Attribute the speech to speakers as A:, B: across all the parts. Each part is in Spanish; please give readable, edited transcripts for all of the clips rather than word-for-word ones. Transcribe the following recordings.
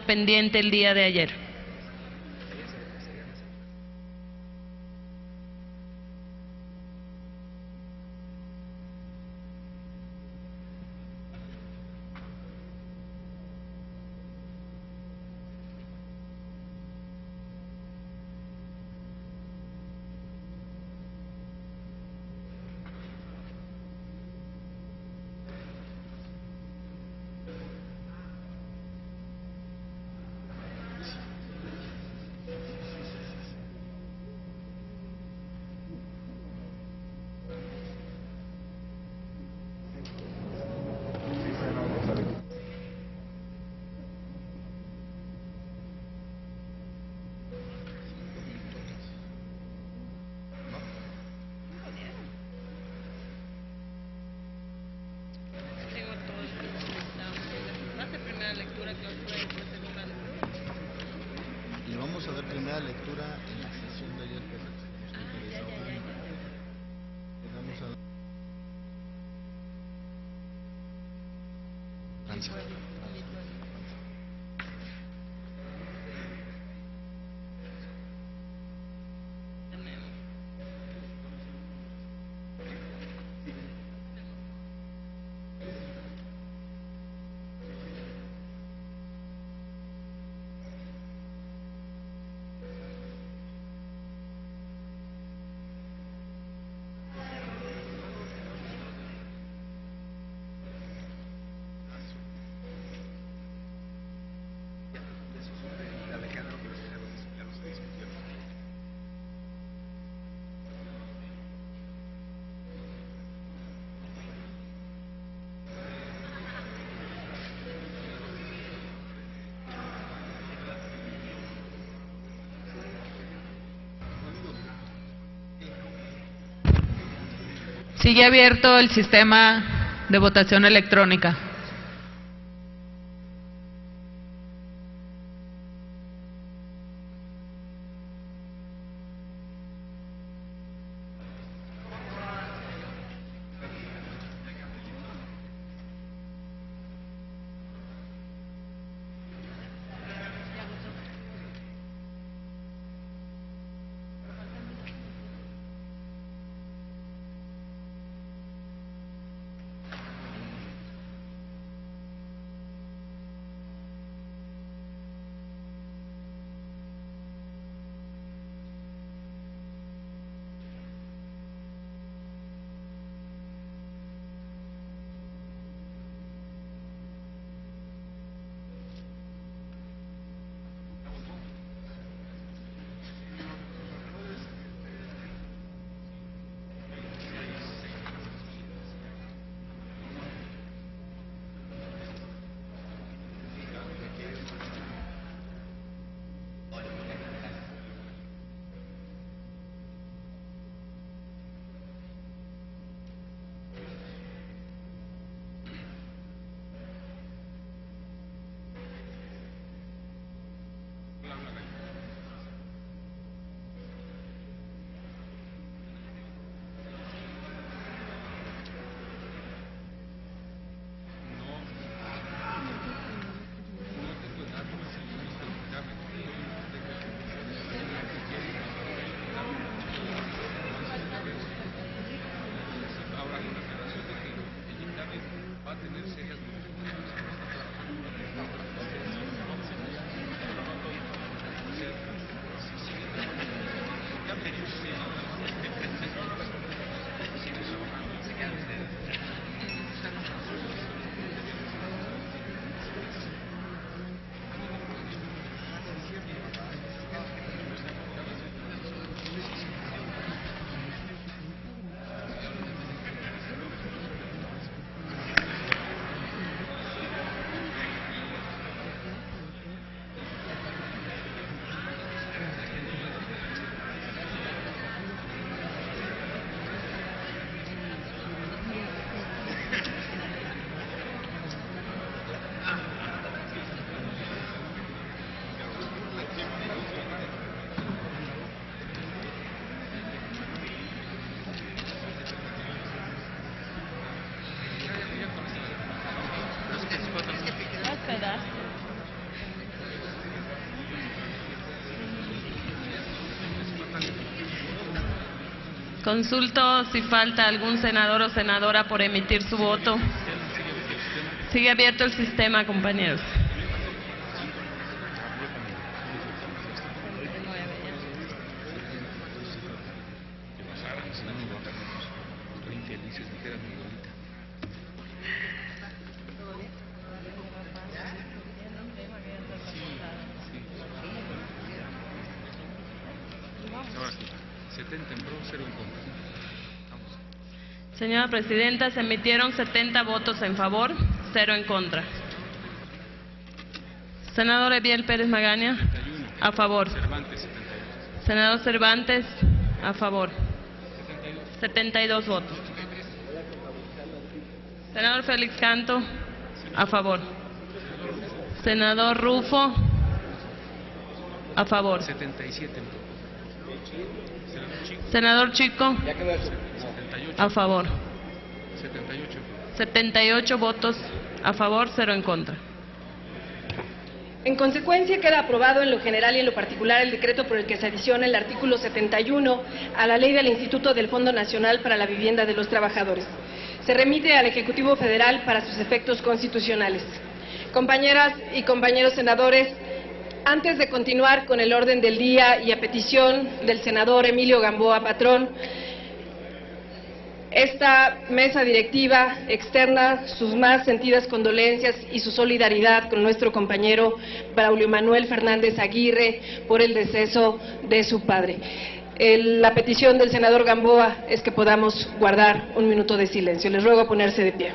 A: pendiente el día de ayer.
B: Le vamos a dar primera lectura en la sesión de ayer que se le vamos a dar
C: Sigue abierto el sistema de votación electrónica.
A: Consulto si falta algún senador o senadora por emitir su voto. Sigue abierto el sistema, compañeros. Señora Presidenta, se emitieron 70 votos en favor, 0 en contra. Senador Eviel Pérez Magaña, a favor. Senador Cervantes, a favor. 72 votos. Senador Félix Canto, a favor. Senador Rufo, a favor.
D: 77.
A: Senador Chico, a favor. 78 votos a favor, 0 en contra.
E: En consecuencia, queda aprobado en lo general y en lo particular el decreto por el que se adiciona el artículo 71 a la ley del Instituto del Fondo Nacional para la Vivienda de los Trabajadores. Se remite al Ejecutivo Federal para sus efectos constitucionales. Compañeras y compañeros senadores, antes de continuar con el orden del día y a petición del senador Emilio Gamboa Patrón, esta mesa directiva externa sus más sentidas condolencias y su solidaridad con nuestro compañero Braulio Manuel Fernández Aguirre por el deceso de su padre. La petición del senador Gamboa es que podamos guardar un minuto de silencio. Les ruego a ponerse de pie.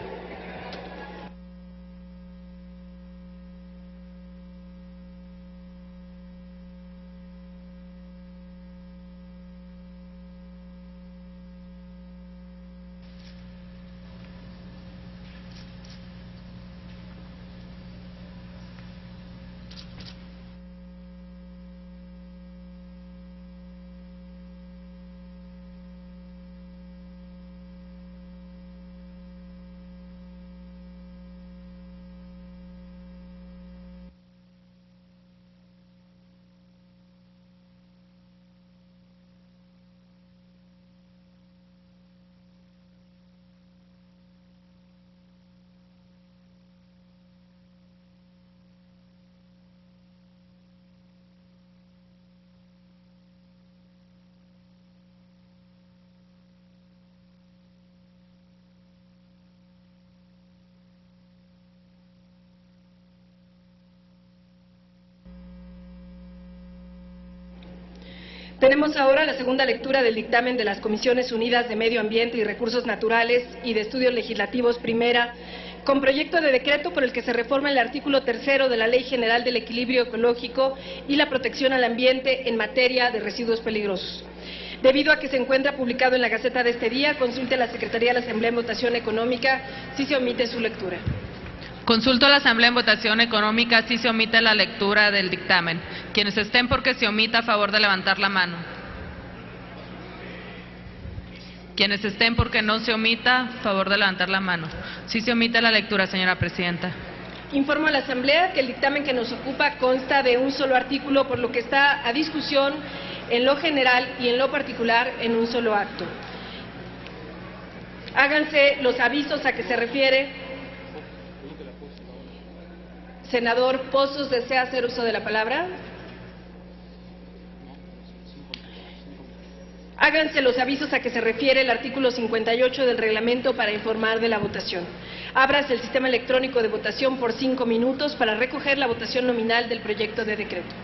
E: Tenemos ahora la segunda lectura del dictamen de las Comisiones Unidas de Medio Ambiente y Recursos Naturales y de Estudios Legislativos Primera, con proyecto de decreto por el que se reforma el artículo 3 de la Ley General del Equilibrio Ecológico y la Protección al Ambiente en materia de residuos peligrosos. Debido a que se encuentra publicado en la Gaceta de este día, consulte a la Secretaría de la Asamblea en votación económica si se omite su lectura.
C: Consulto a la Asamblea en votación económica si se omite la lectura del dictamen. Quienes estén porque se omita, a favor de levantar la mano. Quienes estén porque no se omita, a favor de levantar la mano. Sí se omite la lectura, señora Presidenta.
E: Informo a la Asamblea que el dictamen que nos ocupa consta de un solo artículo, por lo que está a discusión en lo general y en lo particular en un solo acto. Háganse los avisos a que se refiere. Senador Pozos, ¿desea hacer uso de la palabra? Háganse los avisos a que se refiere el artículo 58 del reglamento para informar de la votación. Ábrase el sistema electrónico de votación por 5 minutos para recoger la votación nominal del proyecto de decreto.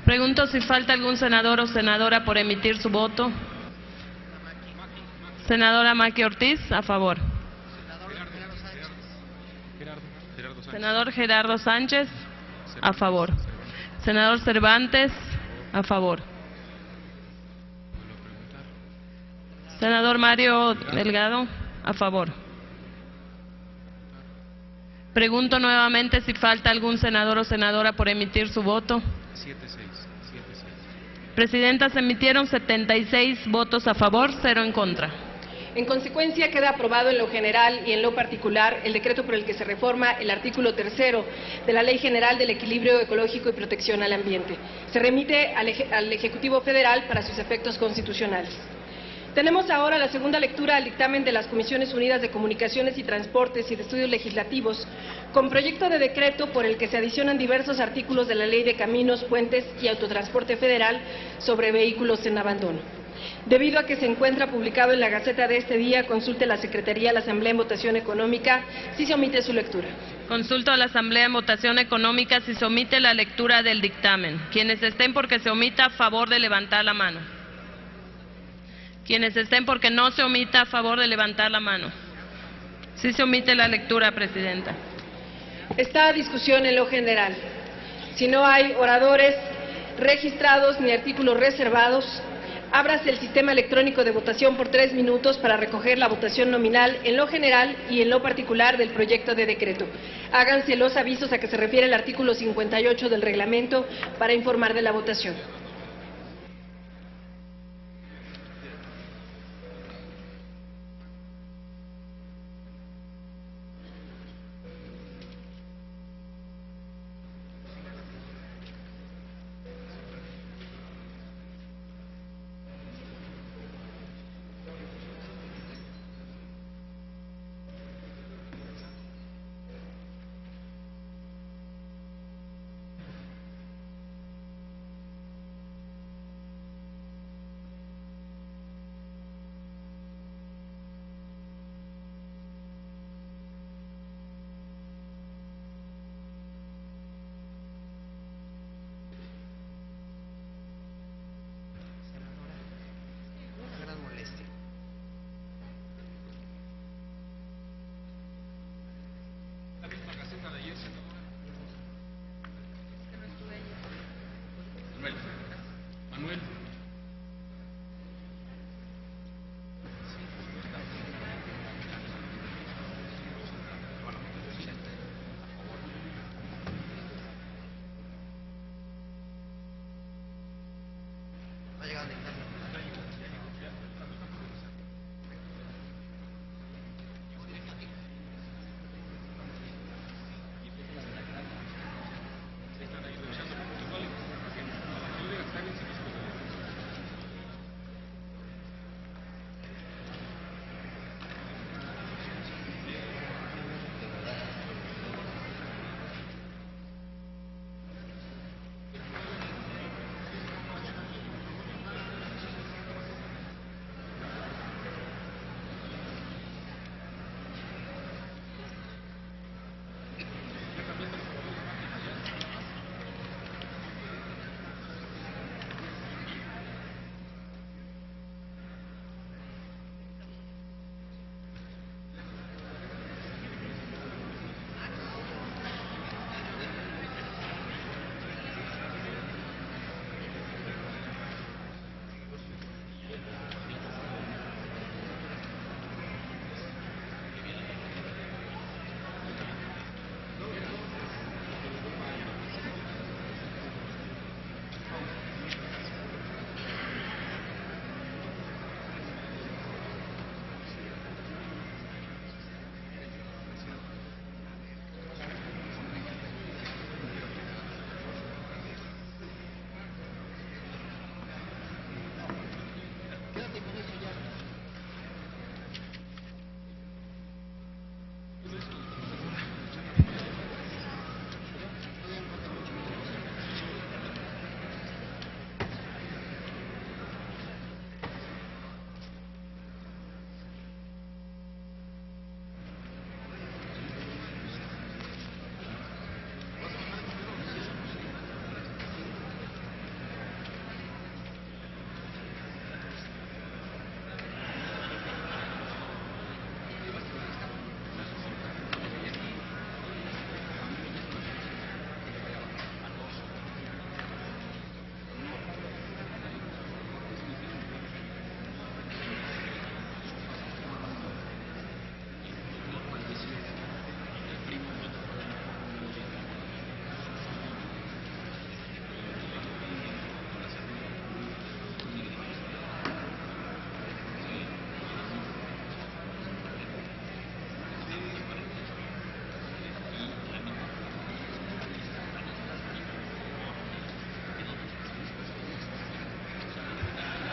A: Pregunto si falta algún senador o senadora por emitir su voto. Senadora Maki Ortiz, a favor. Senador Gerardo Sánchez, a favor. Senador Cervantes, a favor. Senador Mario Delgado, a favor. Pregunto nuevamente si falta algún senador o senadora por emitir su voto. Presidenta, se emitieron 76 votos a favor, 0 en contra.
E: En consecuencia, queda aprobado en lo general y en lo particular el decreto por el que se reforma el artículo 3º de la Ley General del Equilibrio Ecológico y Protección al Ambiente. Se remite al Ejecutivo Federal para sus efectos constitucionales. Tenemos ahora la segunda lectura al dictamen de las Comisiones Unidas de Comunicaciones y Transportes y de Estudios Legislativos, con proyecto de decreto por el que se adicionan diversos artículos de la Ley de Caminos, Puentes y Autotransporte Federal sobre vehículos en abandono. Debido a que se encuentra publicado en la Gaceta de este día, consulte la Secretaría de la Asamblea en votación económica si se omite su lectura.
A: Consulto a la Asamblea en votación económica si se omite la lectura del dictamen. Quienes estén porque se omita, a favor de levantar la mano. Quienes estén porque no se omita, a favor de levantar la mano. Sí se omite la lectura, Presidenta.
E: Está a discusión en lo general. Si no hay oradores registrados ni artículos reservados, ábrase el sistema electrónico de votación por 3 minutos para recoger la votación nominal en lo general y en lo particular del proyecto de decreto. Háganse los avisos a que se refiere el artículo 58 del reglamento para informar de la votación.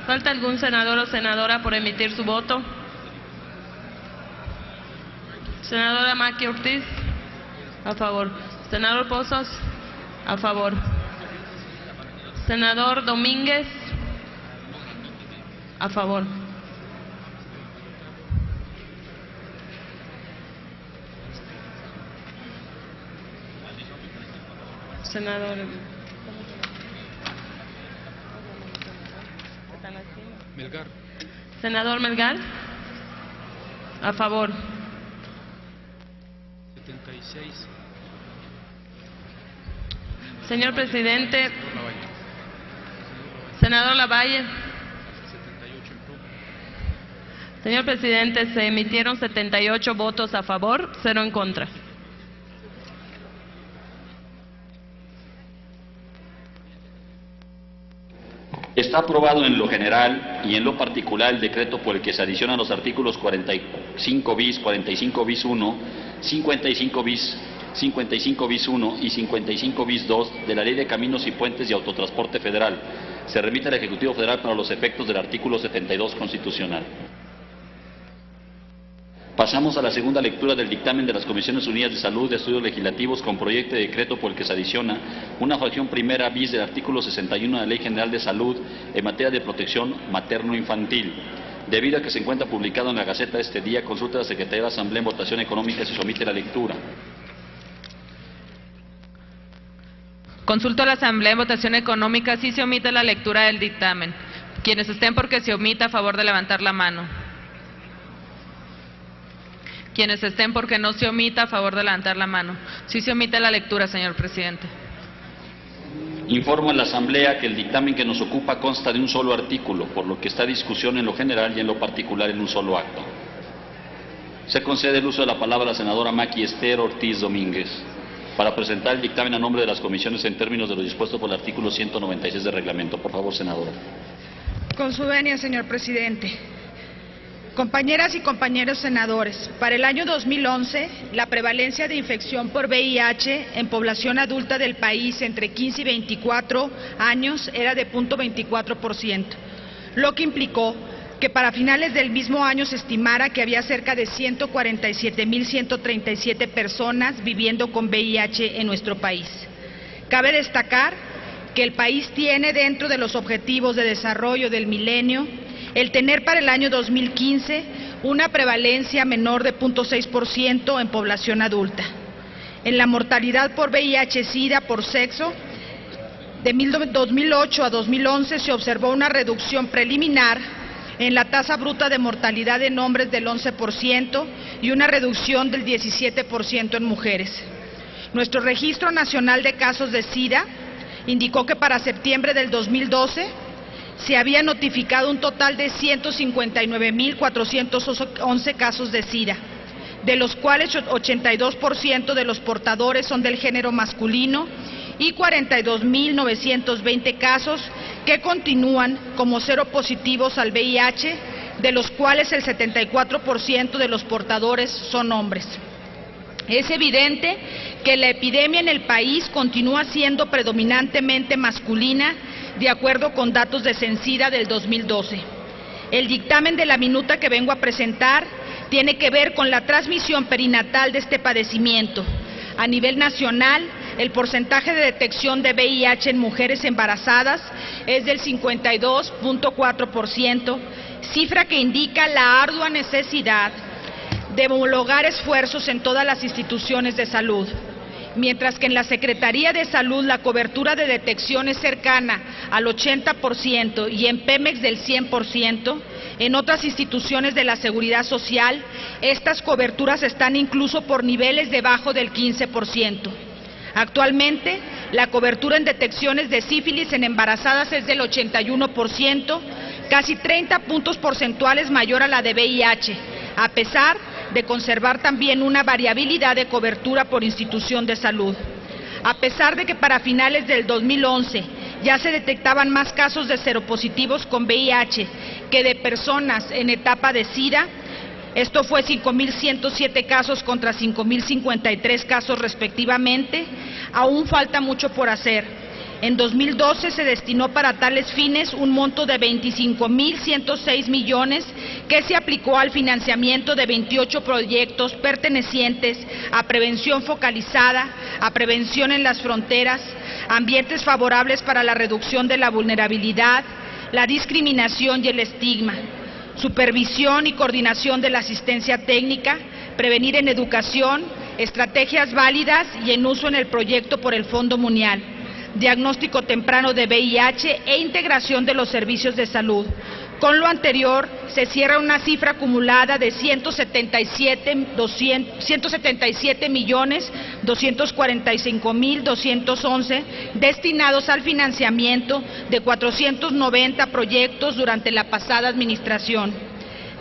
A: ¿Falta algún senador o senadora por emitir su voto? Senadora Maki Ortiz, a favor. Senador Pozos, a favor. Senador Domínguez, a favor. Senador
D: Melgar.
A: Senador Melgar, a favor.
D: 76.
A: Señor presidente, senador Lavalle.
D: 78 en pro.
A: Señor presidente, se emitieron 78 votos a favor, 0 en contra.
F: Está aprobado en lo general y en lo particular el decreto por el que se adicionan los artículos 45 bis, 45 bis 1, 55 bis, 55 bis 1 y 55 bis 2 de la Ley de Caminos y Puentes y Autotransporte Federal. Se remite al Ejecutivo Federal para los efectos del artículo 72 constitucional. Pasamos a la segunda lectura del dictamen de las Comisiones Unidas de Salud de Estudios Legislativos con proyecto de decreto por el que se adiciona una fracción primera bis del artículo 61 de la Ley General de Salud en materia de protección materno-infantil. Debido a que se encuentra publicado en la Gaceta de este día, consulta a la Secretaría de la Asamblea en votación económica y se somete a la lectura.
C: Consulto a la Asamblea en votación económica si se omite la lectura del dictamen. Quienes estén porque se omita, a favor de levantar la mano. Quienes estén porque no se omita, a favor de levantar la mano. Sí se omite la lectura, señor presidente.
F: Informo a la Asamblea que el dictamen que nos ocupa consta de un solo artículo, por lo que está a discusión en lo general y en lo particular en un solo acto. Se concede el uso de la palabra a la senadora Maki Esther Ortiz Domínguez para presentar el dictamen a nombre de las comisiones en términos de lo dispuesto por el artículo 196 del reglamento. Por favor, senadora.
G: Con su venia, señor presidente. Compañeras y compañeros senadores, para el año 2011, la prevalencia de infección por VIH en población adulta del país entre 15 y 24 años era de 0.24%, lo que implicó que para finales del mismo año se estimara que había cerca de 147.137 personas viviendo con VIH en nuestro país. Cabe destacar que el país tiene dentro de los objetivos de desarrollo del milenio el tener para el año 2015 una prevalencia menor de 0.6% en población adulta. En la mortalidad por VIH-Sida por sexo, de 2008 a 2011 se observó una reducción preliminar en la tasa bruta de mortalidad en hombres del 11% y una reducción del 17% en mujeres. Nuestro Registro Nacional de Casos de SIDA indicó que para septiembre del 2012 se había notificado un total de 159.411 casos de SIDA, de los cuales 82% de los portadores son del género masculino y 42.920 casos que continúan como seropositivos al VIH, de los cuales el 74% de los portadores son hombres. Es evidente que la epidemia en el país continúa siendo predominantemente masculina, de acuerdo con datos de Censida del 2012. El dictamen de la minuta que vengo a presentar tiene que ver con la transmisión perinatal de este padecimiento. A nivel nacional, el porcentaje de detección de VIH en mujeres embarazadas es del 52.4%, cifra que indica la ardua necesidad de homologar esfuerzos en todas las instituciones de salud. Mientras que en la Secretaría de Salud la cobertura de detección es cercana al 80% y en Pemex del 100%, en otras instituciones de la Seguridad Social, estas coberturas están incluso por niveles debajo del 15%. Actualmente, la cobertura en detecciones de sífilis en embarazadas es del 81%, casi 30 puntos porcentuales mayor a la de VIH, a pesar de conservar también una variabilidad de cobertura por institución de salud. A pesar de que para finales del 2011 ya se detectaban más casos de seropositivos con VIH que de personas en etapa de SIDA, esto fue 5.107 casos contra 5.053 casos respectivamente, aún falta mucho por hacer. En 2012 se destinó para tales fines un monto de 25.106 millones que se aplicó al financiamiento de 28 proyectos pertenecientes a prevención focalizada, a prevención en las fronteras, ambientes favorables para la reducción de la vulnerabilidad, la discriminación y el estigma, supervisión y coordinación de la asistencia técnica, prevenir en educación, estrategias válidas y en uso en el proyecto por el Fondo Mundial, diagnóstico temprano de VIH e integración de los servicios de salud. Con lo anterior, se cierra una cifra acumulada de 177.245.211 destinados al financiamiento de 490 proyectos durante la pasada administración.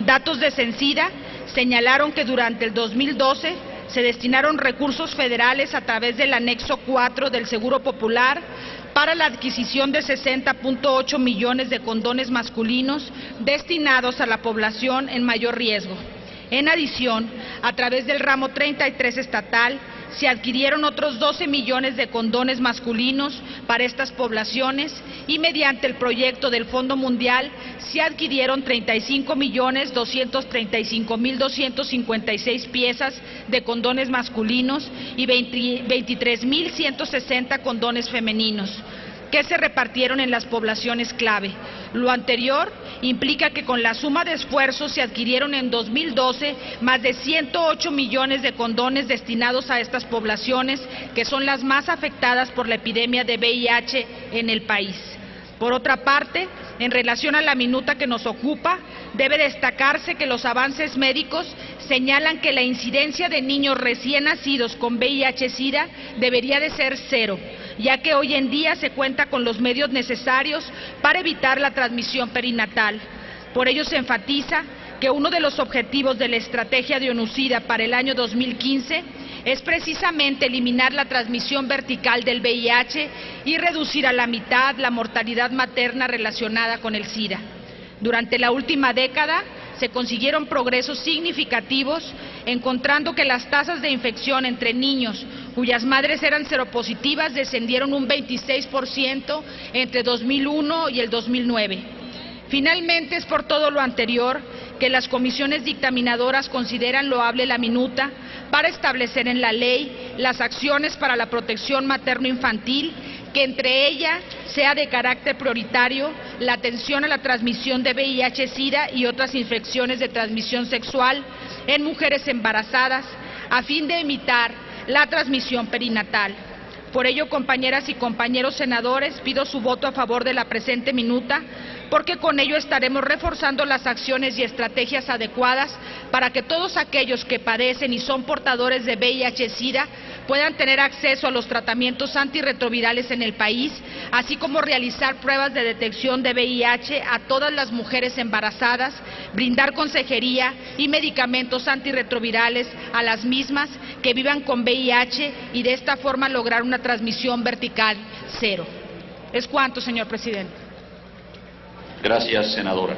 G: Datos de Censida señalaron que durante el 2012 se destinaron recursos federales a través del anexo 4 del Seguro Popular para la adquisición de 60.8 millones de condones masculinos destinados a la población en mayor riesgo. En adición, a través del ramo 33 estatal, se adquirieron otros 12 millones de condones masculinos para estas poblaciones y mediante el proyecto del Fondo Mundial se adquirieron 35.235.256 piezas de condones masculinos y 23.160 condones femeninos, que se repartieron en las poblaciones clave. Lo anterior implica que con la suma de esfuerzos se adquirieron en 2012 más de 108 millones de condones destinados a estas poblaciones, que son las más afectadas por la epidemia de VIH en el país. Por otra parte, en relación a la minuta que nos ocupa, debe destacarse que los avances médicos señalan que la incidencia de niños recién nacidos con VIH-Sida debería de ser 0, ya que hoy en día se cuenta con los medios necesarios para evitar la transmisión perinatal. Por ello se enfatiza que uno de los objetivos de la estrategia de ONU-SIDA para el año 2015 es precisamente eliminar la transmisión vertical del VIH y reducir a la mitad la mortalidad materna relacionada con el SIDA. Durante la última década se consiguieron progresos significativos, encontrando que las tasas de infección entre niños cuyas madres eran seropositivas descendieron un 26% entre 2001 y el 2009. Finalmente, es por todo lo anterior que las comisiones dictaminadoras consideran loable la minuta para establecer en la ley las acciones para la protección materno-infantil, que entre ellas sea de carácter prioritario la atención a la transmisión de VIH-Sida y otras infecciones de transmisión sexual en mujeres embarazadas, a fin de evitar la transmisión perinatal. Por ello, compañeras y compañeros senadores, pido su voto a favor de la presente minuta, porque con ello estaremos reforzando las acciones y estrategias adecuadas para que todos aquellos que padecen y son portadores de VIH-Sida puedan tener acceso a los tratamientos antirretrovirales en el país, así como realizar pruebas de detección de VIH a todas las mujeres embarazadas, brindar consejería y medicamentos antirretrovirales a las mismas que vivan con VIH y de esta forma lograr una transmisión vertical 0. Es cuanto, señor presidente.
F: Gracias, senadora.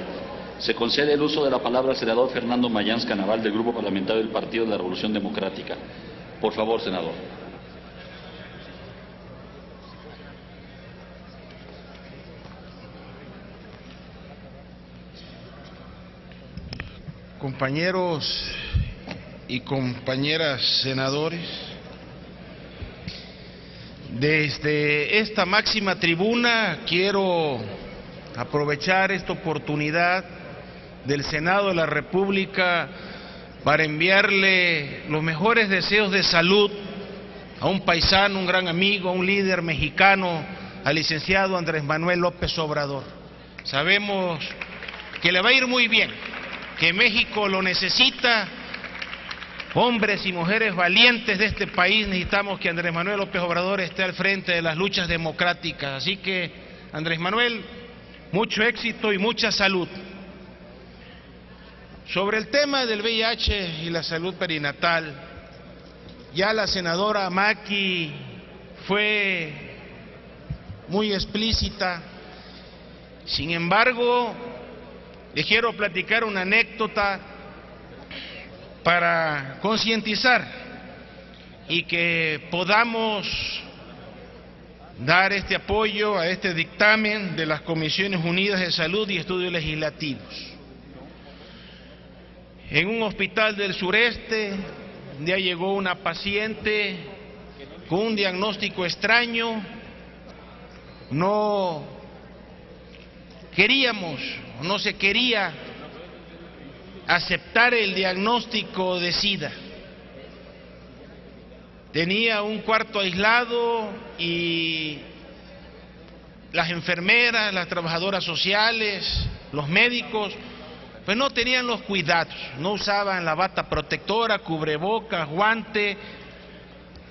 F: Se concede el uso de la palabra al senador Fernando Mayans Canaval, del Grupo Parlamentario del Partido de la Revolución Democrática. Por favor, senador.
H: Compañeros y compañeras senadores, desde esta máxima tribuna quiero aprovechar esta oportunidad del Senado de la República para enviarle los mejores deseos de salud a un paisano, un gran amigo, a un líder mexicano, al licenciado Andrés Manuel López Obrador. Sabemos que le va a ir muy bien, que México lo necesita. Hombres y mujeres valientes de este país necesitamos que Andrés Manuel López Obrador esté al frente de las luchas democráticas. Así que, Andrés Manuel, mucho éxito y mucha salud. Sobre el tema del VIH y la salud perinatal, ya la senadora Maki fue muy explícita. Sin embargo, les quiero platicar una anécdota para concientizar y que podamos dar este apoyo a este dictamen de las Comisiones Unidas de Salud y Estudios Legislativos. En un hospital del sureste, un día llegó una paciente con un diagnóstico extraño. No se quería aceptar el diagnóstico de SIDA. Tenía un cuarto aislado y las enfermeras, las trabajadoras sociales, los médicos, pues no tenían los cuidados, no usaban la bata protectora, cubrebocas, guante,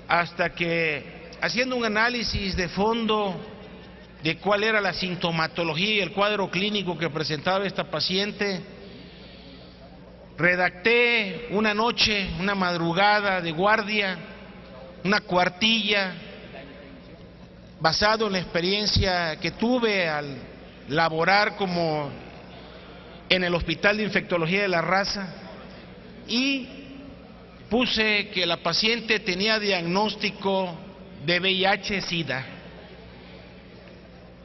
H: hasta que, haciendo un análisis de fondo de cuál era la sintomatología y el cuadro clínico que presentaba esta paciente, redacté una noche, una madrugada de guardia, una cuartilla, basado en la experiencia que tuve al laborar como en el Hospital de Infectología de la Raza, y puse que la paciente tenía diagnóstico de VIH-Sida.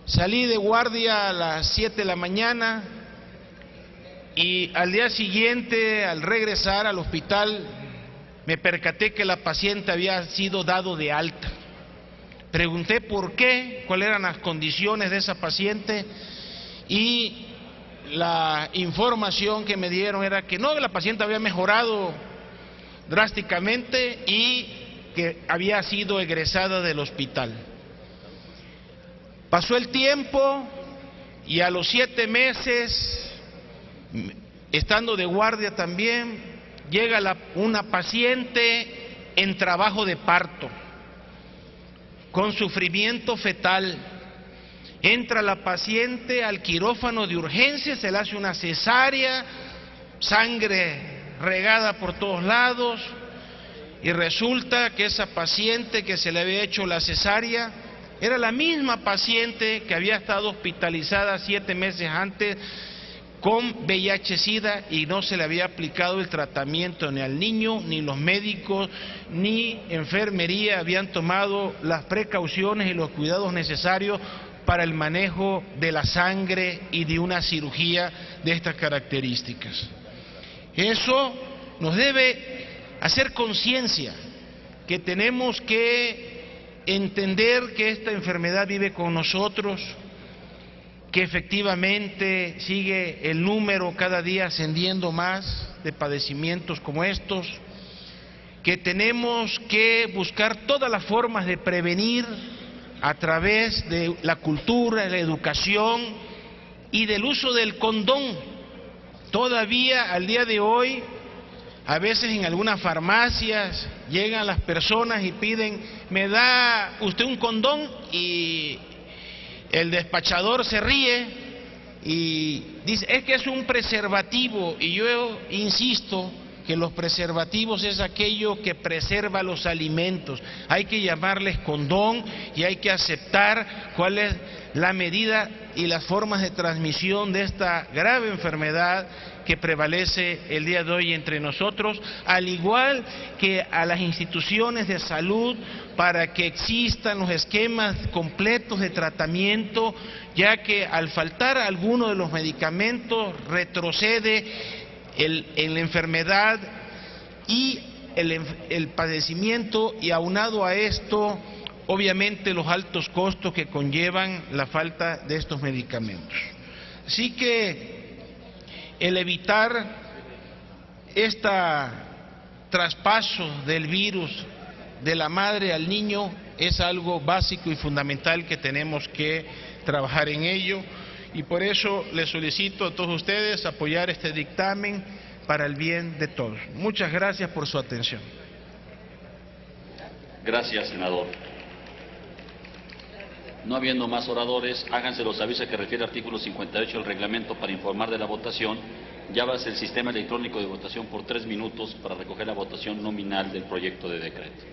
H: Salí de guardia a las 7 de la mañana y al día siguiente, al regresar al hospital, me percaté que la paciente había sido dado de alta. Pregunté por qué, cuáles eran las condiciones de esa paciente, y la información que me dieron era que no, la paciente había mejorado drásticamente y que había sido egresada del hospital. Pasó el tiempo y a los 7 meses, estando de guardia también, llega una paciente en trabajo de parto, con sufrimiento fetal. Entra la paciente al quirófano de urgencia, se le hace una cesárea, sangre regada por todos lados, y resulta que esa paciente que se le había hecho la cesárea era la misma paciente que había estado hospitalizada 7 meses antes con VIH-Sida, y no se le había aplicado el tratamiento ni al niño, ni los médicos, ni enfermería habían tomado las precauciones y los cuidados necesarios para el manejo de la sangre y de una cirugía de estas características. Eso nos debe hacer conciencia que tenemos que entender que esta enfermedad vive con nosotros, que efectivamente sigue el número cada día ascendiendo más de padecimientos como estos, que tenemos que buscar todas las formas de prevenir a través de la cultura, de la educación y del uso del condón. Todavía al día de hoy, a veces en algunas farmacias llegan las personas y piden, ¿me da usted un condón? Y el despachador se ríe y dice, es que es un preservativo. Y yo insisto que los preservativos es aquello que preserva los alimentos. Hay que llamarles condón y hay que aceptar cuál es la medida y las formas de transmisión de esta grave enfermedad que prevalece el día de hoy entre nosotros, al igual que a las instituciones de salud, para que existan los esquemas completos de tratamiento, ya que al faltar alguno de los medicamentos retrocede en la enfermedad y el padecimiento, y aunado a esto, obviamente los altos costos que conllevan la falta de estos medicamentos. Así que el evitar este traspaso del virus de la madre al niño es algo básico y fundamental que tenemos que trabajar en ello, y por eso les solicito a todos ustedes apoyar este dictamen para el bien de todos. Muchas gracias por su atención.
F: Gracias, senador. No habiendo más oradores, háganse los avisos que refiere al artículo 58 del reglamento para informar de la votación. Ya va a ser el sistema electrónico de votación por 3 minutos para recoger la votación nominal del proyecto de decreto.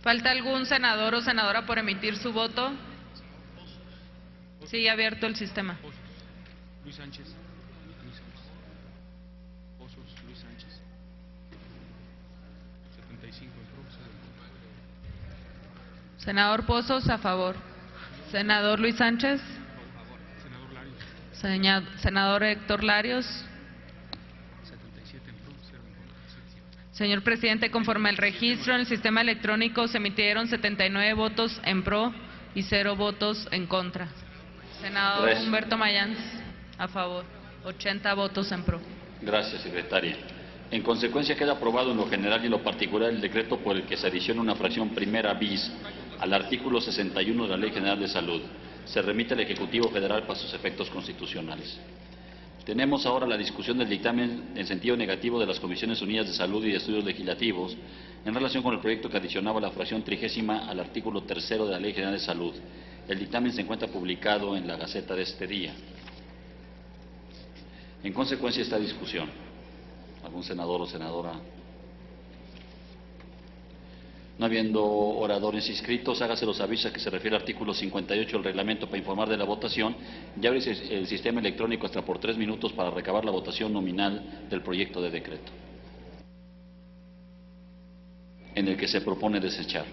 C: ¿Falta algún senador o senadora por emitir su voto? Sigue abierto el sistema.
D: Pozos, Luis Sánchez. Luis Sánchez. Pozos, Luis Sánchez. 75 en pro, 0 en contra.
C: Senador Pozos, a favor. Senador Luis Sánchez.
D: Senador Larios.
C: Senador Héctor Larios.
D: 77 en pro, 0 en contra.
C: Señor presidente, conforme al registro en el sistema electrónico se emitieron 79 votos en pro y 0 votos en contra. Senador
F: Gracias.
C: Humberto Mayans, a favor. 80 votos en pro.
F: Gracias, secretaria. En consecuencia, queda aprobado en lo general y en lo particular el decreto por el que se adiciona una fracción primera bis al artículo 61 de la Ley General de Salud. Se remite al Ejecutivo Federal para sus efectos constitucionales. Tenemos ahora la discusión del dictamen en sentido negativo de las Comisiones Unidas de Salud y de Estudios Legislativos en relación con el proyecto que adicionaba la fracción 30ª al artículo 3º de la Ley General de Salud. El dictamen se encuentra publicado en la Gaceta de este día. En consecuencia de esta discusión, ¿algún senador o senadora? No habiendo oradores inscritos, hágase los avisos que se refiere al artículo 58 del reglamento para informar de la votación y abre el sistema electrónico hasta por 3 minutos para recabar la votación nominal del proyecto de decreto, en el que se propone desechar.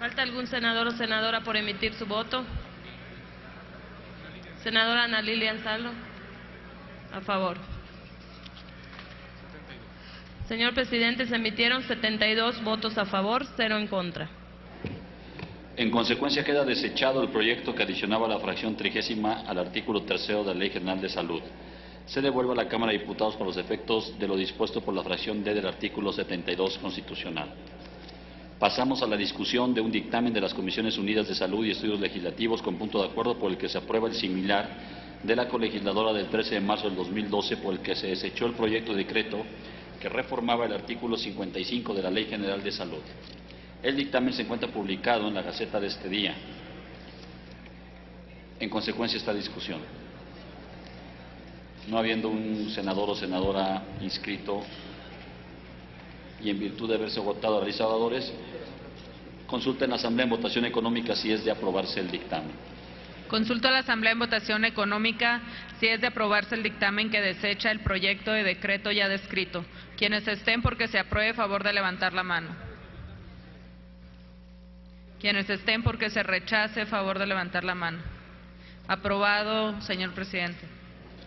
A: ¿Falta algún senador o senadora por emitir su voto? Senadora Ana Lilia Ansaldo. A favor. Señor presidente, se emitieron 72 votos a favor, 0 en contra.
F: En consecuencia, queda desechado el proyecto que adicionaba la fracción 30ª al artículo 3º de la Ley General de Salud. Se devuelve a la Cámara de Diputados por los efectos de lo dispuesto por la fracción D del artículo 72 constitucional. Pasamos a la discusión de un dictamen de las Comisiones Unidas de Salud y Estudios Legislativos con punto de acuerdo por el que se aprueba el similar de la colegisladora del 13 de marzo del 2012 por el que se desechó el proyecto de decreto que reformaba el artículo 55 de la Ley General de Salud. El dictamen se encuentra publicado en la Gaceta de este día. En consecuencia, esta discusión. No habiendo un senador o senadora inscrito y en virtud de haberse votado a la lista de oradores, consulta en la Asamblea en votación económica si es de aprobarse el dictamen.
C: Consulto a la Asamblea en votación económica si es de aprobarse el dictamen que desecha el proyecto de decreto ya descrito. Quienes estén porque se apruebe, favor de levantar la mano. Quienes estén porque se rechace, favor de levantar la mano. Aprobado, señor presidente.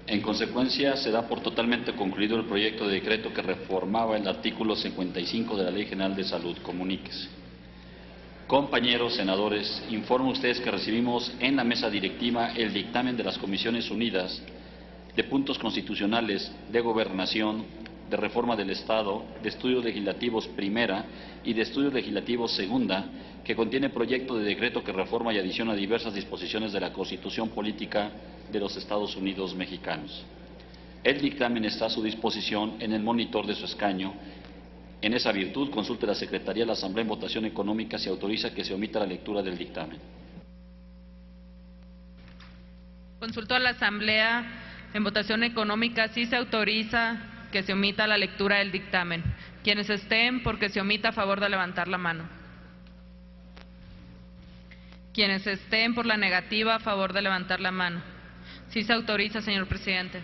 F: En consecuencia, se da por totalmente concluido el proyecto de decreto que reformaba el artículo 55 de la Ley General de Salud. Comuníquese. Compañeros senadores, informo a ustedes que recibimos en la mesa directiva el dictamen de las Comisiones Unidas de Puntos Constitucionales, de Gobernación, de Reforma del Estado, de Estudios Legislativos Primera y de Estudios Legislativos Segunda, que contiene proyecto de decreto que reforma y adiciona diversas disposiciones de la Constitución Política de los Estados Unidos Mexicanos. El dictamen está a su disposición en el monitor de su escaño. En esa virtud, consulte la Secretaría de la Asamblea en votación económica si autoriza que se omita la lectura del dictamen.
C: Consulto a la Asamblea en votación económica si se autoriza que se omita la lectura del dictamen. Quienes estén porque se omita, a favor de levantar la mano. Quienes estén por la negativa, a favor de levantar la mano. Sí se autoriza, señor presidente.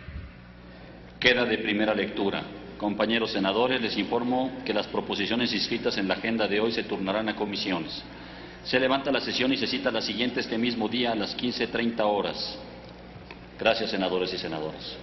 F: Queda de primera lectura. Compañeros senadores, les informo que las proposiciones inscritas en la agenda de hoy se turnarán a comisiones. Se levanta la sesión y se cita la siguiente este mismo día a las 15:30 horas. Gracias, senadores y senadoras.